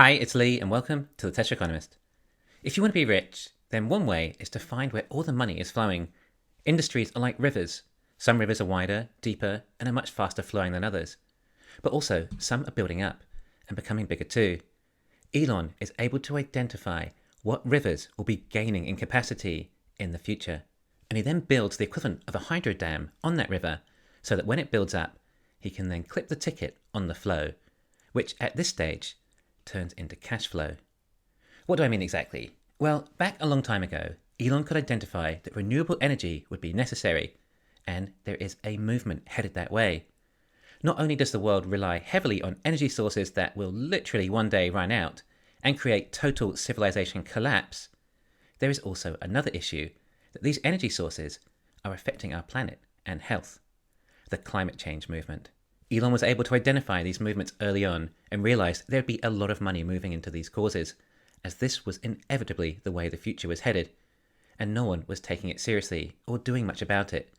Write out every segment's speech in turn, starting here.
Hi, it's Lee, and welcome to the Tesla Economist. If you want to be rich, then one way is to find where all the money is flowing. Industries are like rivers. Some rivers are wider, deeper, and are much faster flowing than others. But also, some are building up and becoming bigger too. Elon is able to identify what rivers will be gaining in capacity in the future. And he then builds the equivalent of a hydro dam on that river so that when it builds up, he can then clip the ticket on the flow, which at this stage turns into cash flow. What do I mean exactly? Well, back a long time ago, Elon could identify that renewable energy would be necessary, and there is a movement headed that way. Not only does the world rely heavily on energy sources that will literally one day run out and create total civilization collapse, there is also another issue that these energy sources are affecting our planet and health: the climate change movement. Elon was able to identify these movements early on and realized there'd be a lot of money moving into these causes, as this was inevitably the way the future was headed, and no one was taking it seriously or doing much about it.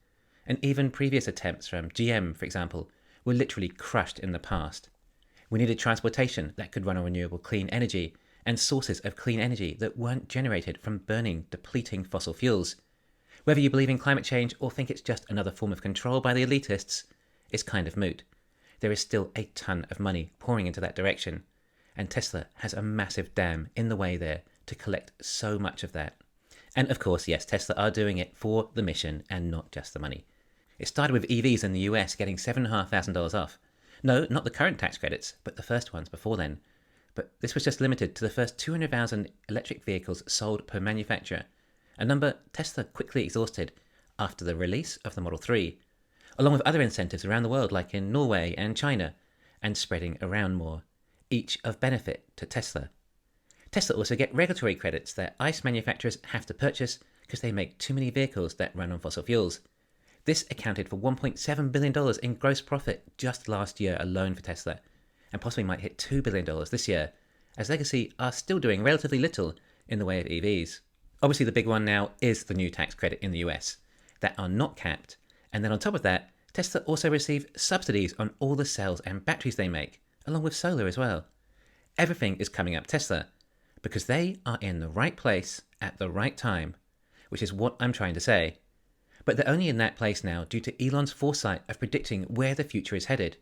And even previous attempts from GM, for example, were literally crushed in the past. We needed transportation that could run on renewable clean energy and sources of clean energy that weren't generated from burning depleting fossil fuels. Whether you believe in climate change or think it's just another form of control by the elitists, it's kind of moot. There is still a ton of money pouring into that direction, and Tesla has a massive dam in the way there to collect so much of that. And of course, yes, Tesla are doing it for the mission and not just the money. It started with EVs in the US getting $7,500 off. No, not the current tax credits, but the first ones before then. But this was just limited to the first 200,000 electric vehicles sold per manufacturer, a number Tesla quickly exhausted after the release of the Model 3, along with other incentives around the world like in Norway and China, and spreading around more, each of benefit to Tesla. Tesla also get regulatory credits that ICE manufacturers have to purchase because they make too many vehicles that run on fossil fuels. This accounted for $1.7 billion in gross profit just last year alone for Tesla, and possibly might hit $2 billion this year, as Legacy are still doing relatively little in the way of EVs. Obviously the big one now is the new tax credit in the US, that are not capped, and then on top of that, Tesla also receive subsidies on all the cells and batteries they make, along with solar as well. Everything is coming up Tesla, because they are in the right place at the right time, which is what I'm trying to say. But they're only in that place now due to Elon's foresight of predicting where the future is headed.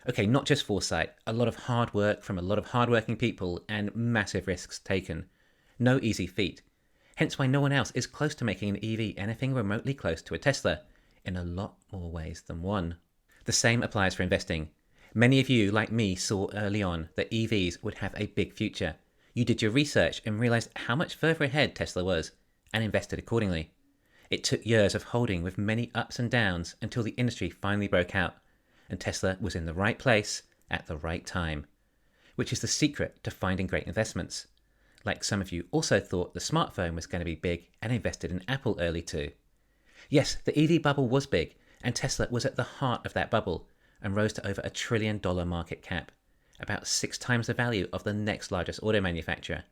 Okay, not just foresight, a lot of hard work from a lot of hardworking people and massive risks taken. No easy feat. Hence why no one else is close to making an EV anything remotely close to a Tesla, in a lot more ways than one. The same applies for investing. Many of you, like me, saw early on that EVs would have a big future. You did your research and realized how much further ahead Tesla was, and invested accordingly. It took years of holding with many ups and downs until the industry finally broke out, and Tesla was in the right place at the right time, which is the secret to finding great investments. Like some of you also thought the smartphone was going to be big and invested in Apple early too. Yes, the EV bubble was big, and Tesla was at the heart of that bubble and rose to over $1 trillion market cap, about 6 times the value of the next largest auto manufacturer.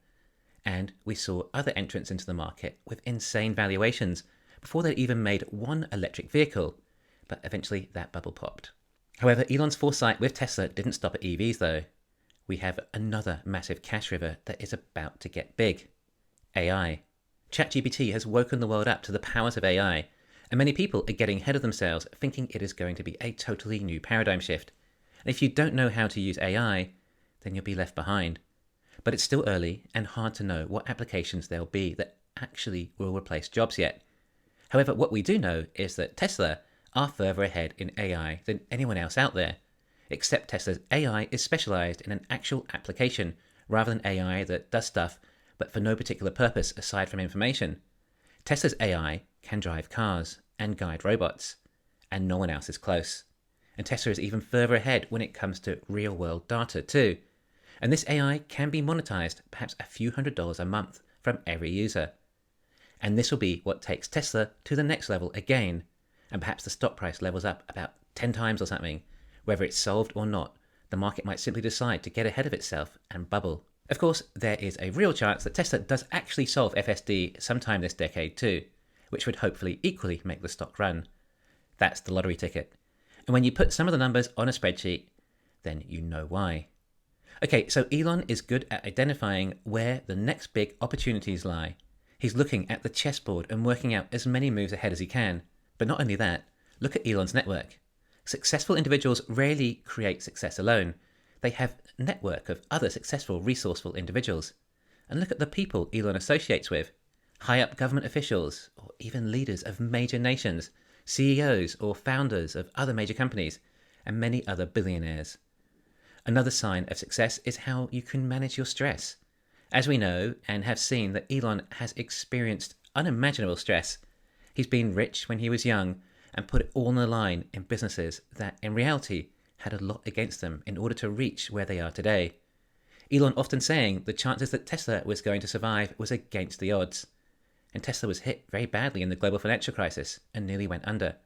And we saw other entrants into the market with insane valuations before they'd even made one electric vehicle, but eventually that bubble popped. However, Elon's foresight with Tesla didn't stop at EVs though. We have another massive cash river that is about to get big: AI. ChatGPT has woken the world up to the powers of AI, and many people are getting ahead of themselves thinking it is going to be a totally new paradigm shift. And if you don't know how to use AI, then you'll be left behind. But it's still early and hard to know what applications there'll be that actually will replace jobs yet. However, what we do know is that Tesla are further ahead in AI than anyone else out there, except Tesla's AI is specialized in an actual application rather than AI that does stuff but for no particular purpose aside from information. Tesla's AI can drive cars and guide robots, and no one else is close. And Tesla is even further ahead when it comes to real-world data too. And this AI can be monetized perhaps a few $100s a month from every user. And this will be what takes Tesla to the next level again, and perhaps the stock price levels up about 10 times or something. Whether it's solved or not, the market might simply decide to get ahead of itself and bubble. Of course, there is a real chance that Tesla does actually solve FSD sometime this decade too, which would hopefully equally make the stock run. That's the lottery ticket. And when you put some of the numbers on a spreadsheet, then you know why. Okay, so Elon is good at identifying where the next big opportunities lie. He's looking at the chessboard and working out as many moves ahead as he can. But not only that, look at Elon's network. Successful individuals rarely create success alone. They have a network of other successful, resourceful individuals. And look at the people Elon associates with. High up government officials, or even leaders of major nations, CEOs or founders of other major companies, and many other billionaires. Another sign of success is how you can manage your stress. As we know and have seen that Elon has experienced unimaginable stress. He's been rich when he was young and put it all on the line in businesses that in reality had a lot against them in order to reach where they are today. Elon often saying the chances that Tesla was going to survive was against the odds. And Tesla was hit very badly in the global financial crisis and nearly went under.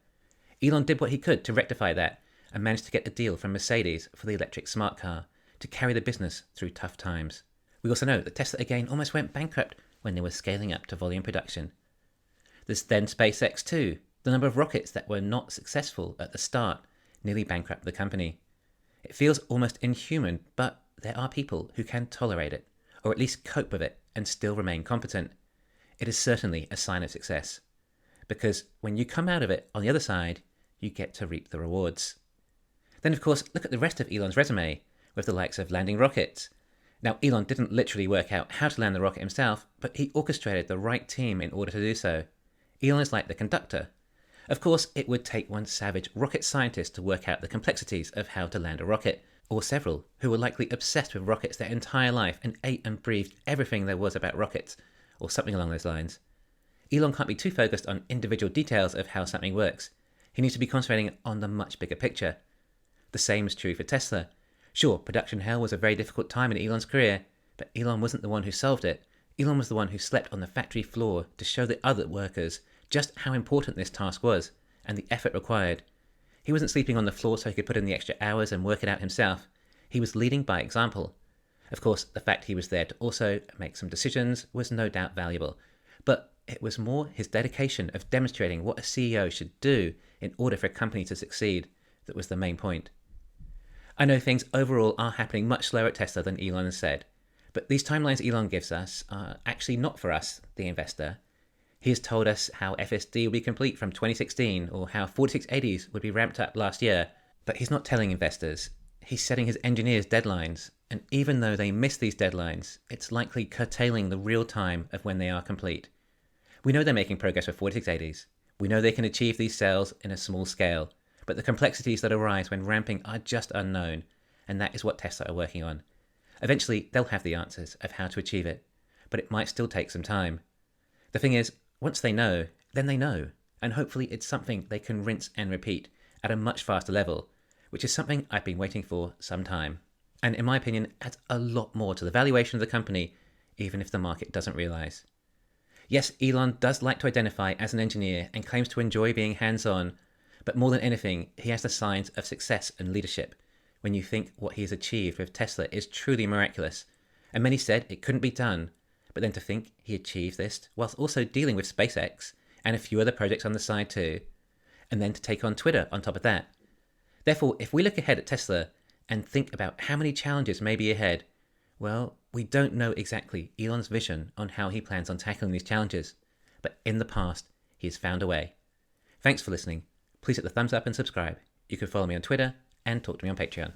Elon did what he could to rectify that and managed to get a deal from Mercedes for the electric smart car to carry the business through tough times. We also know that Tesla again almost went bankrupt when they were scaling up to volume production. There's then SpaceX too. The number of rockets that were not successful at the start nearly bankrupted the company. It feels almost inhuman, but there are people who can tolerate it, or at least cope with it, and still remain competent. It is certainly a sign of success. Because when you come out of it on the other side, you get to reap the rewards. Then, of course, look at the rest of Elon's resume, with the likes of landing rockets. Now, Elon didn't literally work out how to land the rocket himself, but he orchestrated the right team in order to do so. Elon is like the conductor. Of course, it would take one savage rocket scientist to work out the complexities of how to land a rocket, or several who were likely obsessed with rockets their entire life and ate and breathed everything there was about rockets, or something along those lines. Elon can't be too focused on individual details of how something works. He needs to be concentrating on the much bigger picture. The same is true for Tesla. Sure, production hell was a very difficult time in Elon's career, but Elon wasn't the one who solved it. Elon was the one who slept on the factory floor to show the other workers just how important this task was and the effort required. He wasn't sleeping on the floor so he could put in the extra hours and work it out himself. He was leading by example. Of course, the fact he was there to also make some decisions was no doubt valuable, but it was more his dedication of demonstrating what a CEO should do in order for a company to succeed that was the main point. I know things overall are happening much slower at Tesla than Elon has said, but these timelines Elon gives us are actually not for us, the investor. He has told us how FSD will be complete from 2016 or how 4680s would be ramped up last year, but he's not telling investors. He's setting his engineers deadlines, and even though they miss these deadlines, it's likely curtailing the real time of when they are complete. We know they're making progress with 4680s. We know they can achieve these cells in a small scale, but the complexities that arise when ramping are just unknown, and that is what Tesla are working on. Eventually, they'll have the answers of how to achieve it, but it might still take some time. The thing is, once they know, then they know, and hopefully it's something they can rinse and repeat at a much faster level, which is something I've been waiting for some time, and in my opinion adds a lot more to the valuation of the company, even if the market doesn't realize. Yes, Elon does like to identify as an engineer and claims to enjoy being hands-on, but more than anything, he has the signs of success and leadership. When you think what he has achieved with Tesla is truly miraculous, and many said it couldn't be done, but then to think he achieved this whilst also dealing with SpaceX and a few other projects on the side too, and then to take on Twitter on top of that. Therefore, if we look ahead at Tesla and think about how many challenges may be ahead, well, we don't know exactly Elon's vision on how he plans on tackling these challenges, but in the past, he has found a way. Thanks for listening. Please hit the thumbs up and subscribe. You can follow me on Twitter and talk to me on Patreon.